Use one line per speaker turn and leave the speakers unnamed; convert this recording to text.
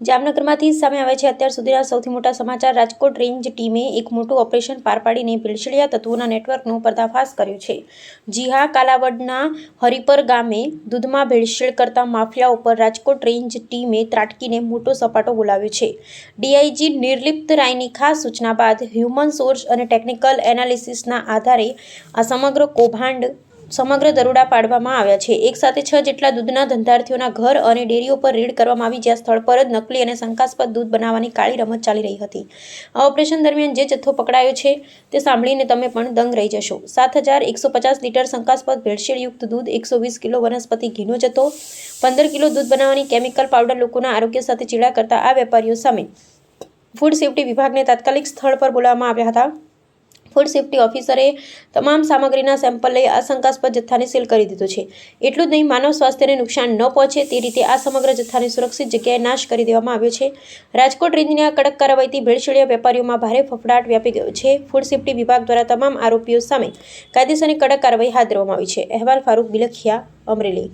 જામનગરમાંથી સામે આવે છે અત્યાર સુધીના સૌથી મોટા સમાચાર। રાજકોટ રેન્જ ટીમે એક મોટું ઓપરેશન પાર પાડીને ભેળસેળિયા તત્વોના નેટવર્કનો પર્દાફાશ કર્યો છે। જી હા, કાલાવડના હરિપર ગામે દૂધમાં ભેળસેળ કરતા માફિયાઓ પર રાજકોટ રેન્જ ટીમે ત્રાટકીને મોટો સપાટો બોલાવ્યો છે। ડીઆઈજી નિર્લિપ્ત રાયની ખાસ સૂચના બાદ હ્યુમન સોર્સ અને ટેકનિકલ એનાલિસિસના આધારે આ સમગ્ર દરોડા પાડવામાં આવ્યા છે। એક સાથે 6 જેટલા દૂધના ધંધાર્થીઓના ઘર અને ડેરીઓ પર રેડ કરવામાં આવી, જ્યાં સ્થળ પર જ નકલી અને શંકાસ્પદ દૂધ બનાવવાની કાળી રમત ચાલી રહી હતી। આ ઓપરેશન દરમિયાન જે જથ્થો પકડાયો છે તે સાંભળીને તમે પણ દંગ રહી જશો। 7150 લીટર શંકાસ્પદ ભેળસેળયુક્ત દૂધ, 120 કિલો વનસ્પતિ ઘીનો જથ્થો, 15 કિલો દૂધ બનાવવાની કેમિકલ પાવડર। લોકોના આરોગ્ય સાથે ચેડા કરતા આ વેપારીઓ સામે ફૂડ સેફ્ટી વિભાગને તાત્કાલિક સ્થળ પર બોલાવવામાં આવ્યા હતા। ફૂડ સેફ્ટી ઓફિસરે તમામ સામગ્રીના સેમ્પલ લઈ આ શંકાસ્પદ જથ્થાને સીલ કરી દીધો છે। એટલું જ નહીં, માનવ સ્વાસ્થ્યને નુકસાન ન પહોંચે તે રીતે આ સમગ્ર જથ્થાને સુરક્ષિત જગ્યાએ નાશ કરી દેવામાં આવ્યો છે। રાજકોટ રેન્જની આ કડક કાર્યવાહીથી ભેળસેળિયા વેપારીઓમાં ભારે ફફડાટ વ્યાપી ગયો છે। ફૂડ સેફ્ટી વિભાગ દ્વારા તમામ આરોપીઓ સામે કાયદેસરની કડક કાર્યવાહી હાથ ધરવામાં આવી છે। અહેવાલ ફારૂક બિલખિયા, અમરેલી।